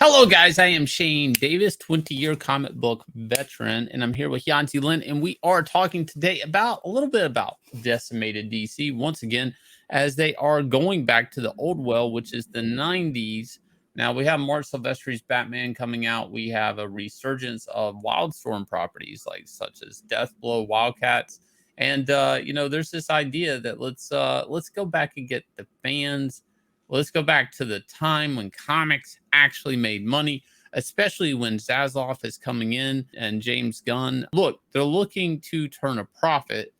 Hello, guys. I am Shane Davis, 20-year comic book veteran, and I'm here with Yanzi Lynn, and we are talking today about a little bit about decimated DC once again, as they are going back to the old well, which is the 90s. Now, we have Mark Silvestri's Batman coming out. We have a resurgence of Wildstorm properties, like such as Deathblow, WildC.A.T.s, and there's this idea that let's go back and get the fans. Let's go back to the time when comics actually made money, especially when Zaslav is coming in and James Gunn. Look, they're looking to turn a profit,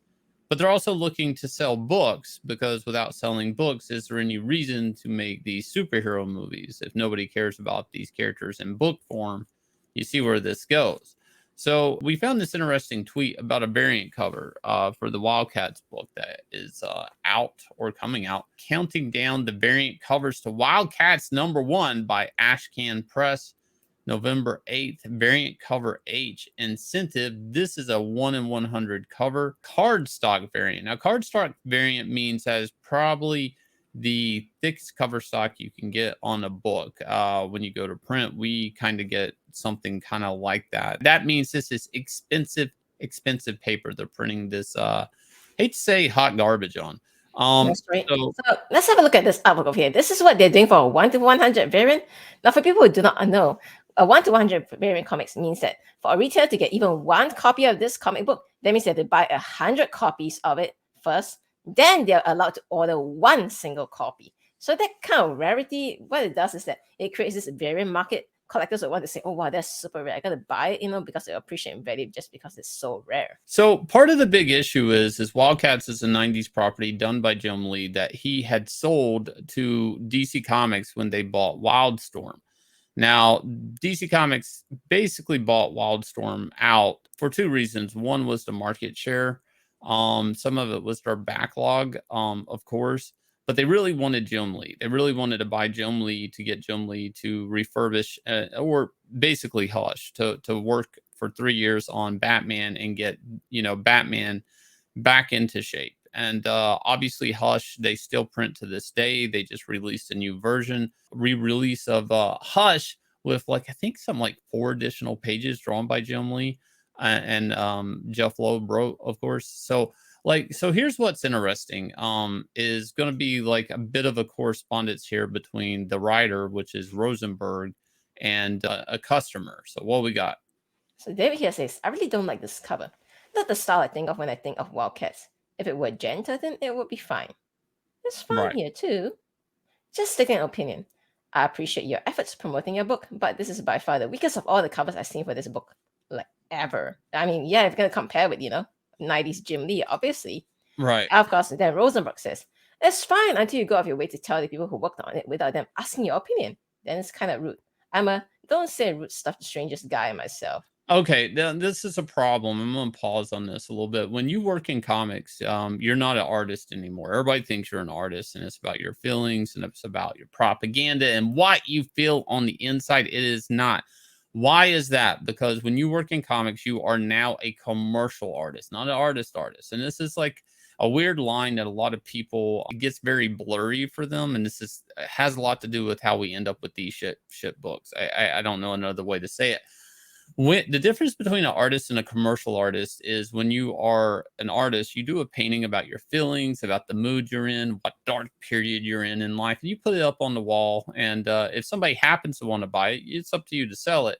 but they're also looking to sell books, because without selling books, is there any reason to make these superhero movies? If nobody cares about these characters in book form, you see where this goes. So we found this interesting tweet about a variant cover for the WildC.A.T.s book that is out or coming out, counting down the variant covers to WildC.A.T.s #1 by Ashcan Press, November 8th. Variant cover H, incentive. This is a 1 in 100 cover. Cardstock variant. Now, cardstock variant means that is probably the thickest cover stock you can get on a book. When you go to print, we kind of get something kind of like that. That means this is expensive paper they're printing this hate to say hot garbage on. That's right. So let's have a look at this artwork over here. This is what they're doing for a 1 to 100 variant. Now, for people who do not know, a 1 to 100 variant comics means that for a retailer to get even one copy of this comic book, that means they have to buy 100 copies of it first. Then they're allowed to order one single copy. So that kind of rarity, what it does is that it creates this variant market. Collectors will want to say, oh, wow, that's super rare. I got to buy it, because they appreciate value just because it's so rare. So part of the big issue is WildC.A.T.s is a 90s property done by Jim Lee that he had sold to DC Comics when they bought Wildstorm. Now, DC Comics basically bought Wildstorm out for two reasons. One was the market share. Some of it was their backlog, of course. But they really wanted Jim Lee. They really wanted to buy Jim Lee to get Jim Lee to refurbish or basically Hush to work for 3 years on Batman and get, Batman back into shape. And obviously Hush, they still print to this day. They just released a new version, re-release of Hush with I think 4 additional pages drawn by Jim Lee and Jeff Loeb wrote, of course. So here's what's interesting, is going to be a bit of a correspondence here between the writer, which is Rosenberg, and a customer. So what we got? So David here says, I really don't like this cover. Not the style I think of when I think of WildC.A.T.s. If it were Genta, then it would be fine. It's fine here too. Just stating an opinion. I appreciate your efforts promoting your book, but this is by far the weakest of all the covers I've seen for this book, ever. I mean, yeah, if you're going to compare with, 90s Jim Lee, obviously. Right. Of course, then Rosenberg says, it's fine until you go off your way to tell the people who worked on it without them asking your opinion. Then it's kind of rude. I'm a don't say rude stuff to strangers guy myself. Okay, this is a problem. I'm going to pause on this a little bit. When you work in comics, you're not an artist anymore. Everybody thinks you're an artist, and it's about your feelings, and it's about your propaganda and what you feel on the inside. It is not. Why is that? Because when you work in comics, you are now a commercial artist, not an artist. And this is a weird line that a lot of people, it gets very blurry for them. And this has a lot to do with how we end up with these shit books. I don't know another way to say it. The difference between an artist and a commercial artist is when you are an artist, you do a painting about your feelings, about the mood you're in, what dark period you're in life, and you put it up on the wall. And if somebody happens to want to buy it, it's up to you to sell it.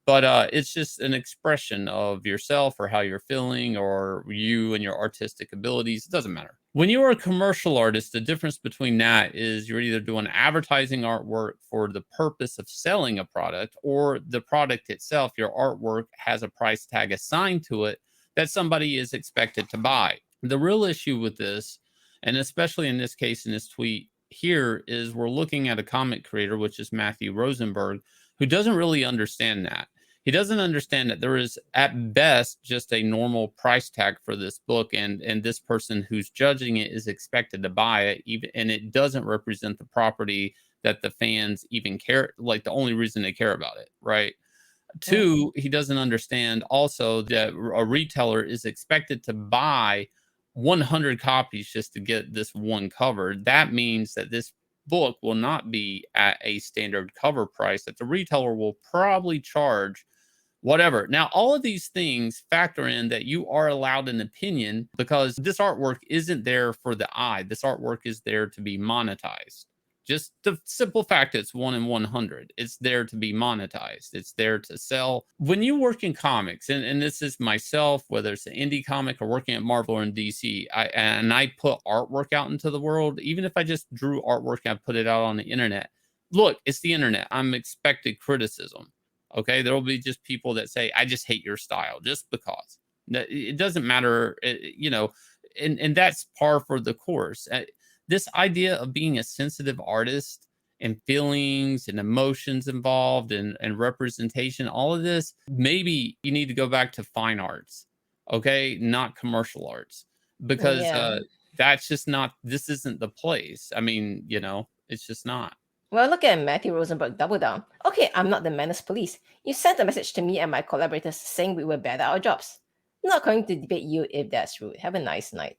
But it's just an expression of yourself or how you're feeling or you and your artistic abilities. It doesn't matter. When you are a commercial artist, the difference between that is you're either doing advertising artwork for the purpose of selling a product, or the product itself, your artwork, has a price tag assigned to it that somebody is expected to buy. The real issue with this, and especially in this case, in this tweet here, is we're looking at a comic creator, which is Matthew Rosenberg, who doesn't really understand that. He doesn't understand that there is, at best, just a normal price tag for this book, and this person who's judging it is expected to buy it, and it doesn't represent the property that the fans even care, the only reason they care about it, right? Two, he doesn't understand also that a retailer is expected to buy 100 copies just to get this one cover. That means that this book will not be at a standard cover price that the retailer will probably charge whatever. Now, all of these things factor in that you are allowed an opinion because this artwork isn't there for the eye. This artwork is there to be monetized. Just the simple fact it's 1 in 100. It's there to be monetized. It's there to sell. When you work in comics, and this is myself, whether it's an indie comic or working at Marvel or in DC, I put artwork out into the world, even if I just drew artwork and I put it out on the internet. Look, it's the internet. I'm expected criticism. Okay, there will be just people that say, I just hate your style just because. It doesn't matter, and that's par for the course. This idea of being a sensitive artist and feelings and emotions involved and representation, all of this, maybe you need to go back to fine arts, okay, not commercial arts, because that's just not, this isn't the place. I mean, it's just not. Well, look at Matthew Rosenberg double down. Okay, I'm not the menace police. You sent a message to me and my collaborators saying we were bad at our jobs. I'm not going to debate you if that's rude. Have a nice night.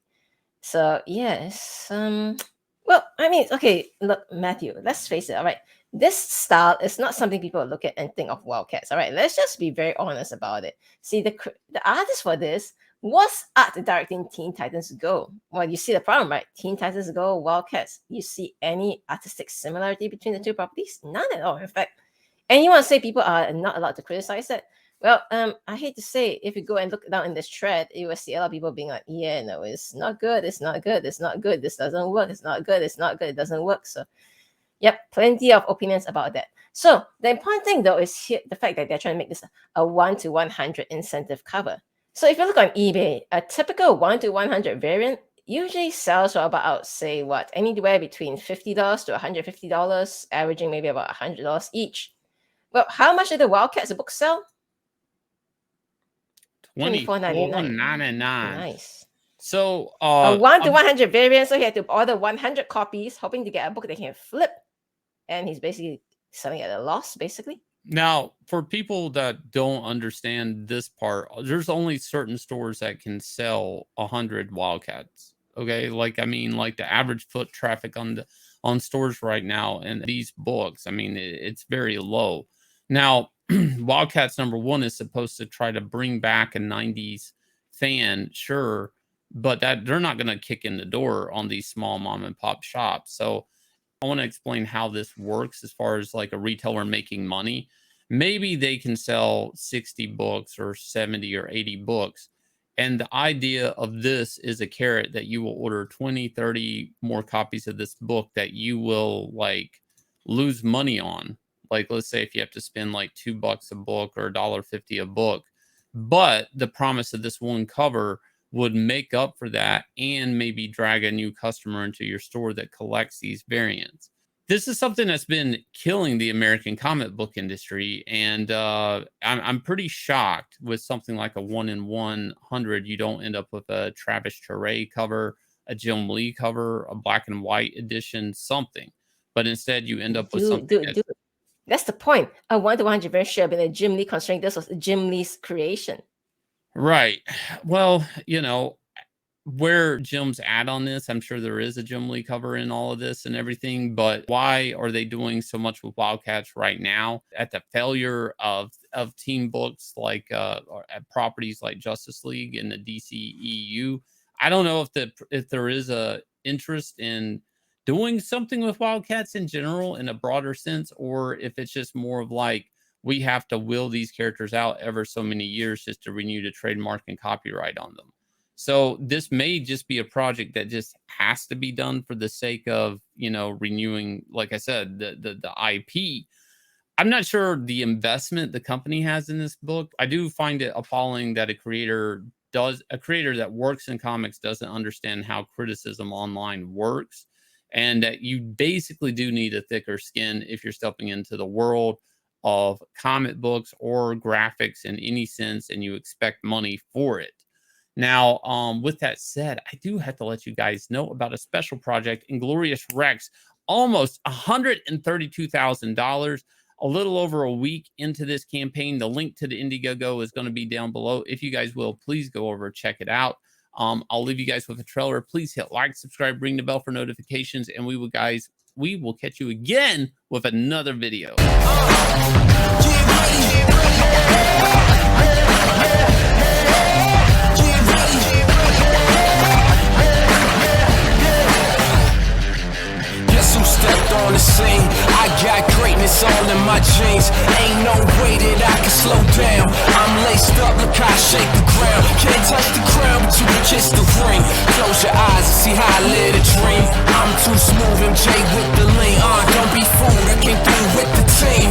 So yes, well, I mean, okay, look, Matthew, let's face it, all right. This style is not something people look at and think of WildC.A.T.s. All right, let's just be very honest about it. See, the artist for this was art directing Teen Titans Go. Well, you see the problem, right? Teen Titans Go, WildC.A.T.s. You see any artistic similarity between the two properties? None at all. In fact, and you want to say people are not allowed to criticize it? Well, I hate to say, if you go and look down in this thread, you will see a lot of people being like, yeah, no, it's not good, it's not good, it's not good, this doesn't work, it's not good, it's not good, it doesn't work. So, yep, plenty of opinions about that. So, the important thing, though, is here, the fact that they're trying to make this a 1 to 100 incentive cover. So, if you look on eBay, a typical 1 to 100 variant usually sells for about, say, anywhere between $50 to $150, averaging maybe about $100 each. Well, how much did the WildC.A.T.s book sell? $24.99. Nice. So a 1 to 100 variant. So he had to order 100 copies, hoping to get a book that he can flip, and he's basically selling at a loss, basically. Now, for people that don't understand this part, there's only certain stores that can sell 100 WildC.A.T.s. Okay, like the average foot traffic on stores right now, and these books, I mean, it's very low. Now, WildC.A.T.s #1 is supposed to try to bring back a 90s fan, sure, but that they're not going to kick in the door on these small mom and pop shops. So I want to explain how this works as far as like a retailer making money. Maybe they can sell 60 books or 70 or 80 books. And the idea of this is a carrot that you will order 20, 30 more copies of this book that you will like lose money on. Like, let's say if you have to spend like $2 a book or $1.50 a book, but the promise of this one cover would make up for that and maybe drag a new customer into your store that collects these variants. This is something that's been killing the American comic book industry, and I'm pretty shocked with something like a 1 in 100. You don't end up with a Travis Charest cover, a Jim Lee cover, a black and white edition, something, but instead you end up with something. That's the point. A 1 to 100 variant should have been a Jim Lee constraint. This was Jim Lee's creation. Right. Well, where Jim's at on this, I'm sure there is a Jim Lee cover in all of this and everything, but why are they doing so much with WildC.A.T.s right now at the failure of team books like or at properties like Justice League and the DCEU? I don't know if there is a interest in doing something with WildC.A.T.s in general in a broader sense, or if it's just more of like, we have to will these characters out ever so many years just to renew the trademark and copyright on them. So this may just be a project that just has to be done for the sake of, renewing, like I said, the IP. I'm not sure the investment the company has in this book. I do find it appalling that a creator that works in comics doesn't understand how criticism online works, and that you basically do need a thicker skin if you're stepping into the world of comic books or graphics in any sense, and you expect money for it. Now, with that said, I do have to let you guys know about a special project, Inglorious Rex, almost $132,000, a little over a week into this campaign. The link to the Indiegogo is going to be down below. If you guys will, please go over, check it out. I'll leave you guys with a trailer. Please hit like, subscribe, ring the bell for notifications, and we will, guys, we will catch you again with another video. Guess who stepped on the scene? I got greatness all in my jeans. Ain't no way that I can slow down. I'm laced up, look how I shake the ground. Can't touch the ground, but you can kiss the ring. Close your eyes and see how I live a dream. I'm too smooth, MJ with the lean. Don't be fooled, I came through with the team.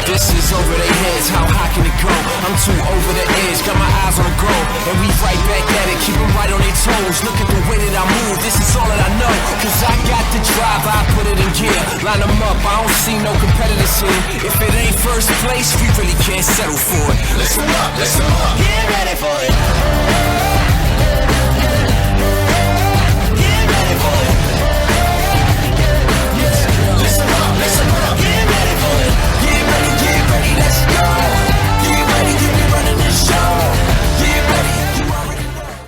This is over their heads, how high can it go? I'm too over the edge, got my eyes on the goal. And we right back at it, keep them right on their toes. Look at the way that I move, this is all that I know. Cause I got the drive, I put it in gear. Line them up, I don't see no competitors here. If it ain't first place, we really can't settle for it. Listen up, get ready for it.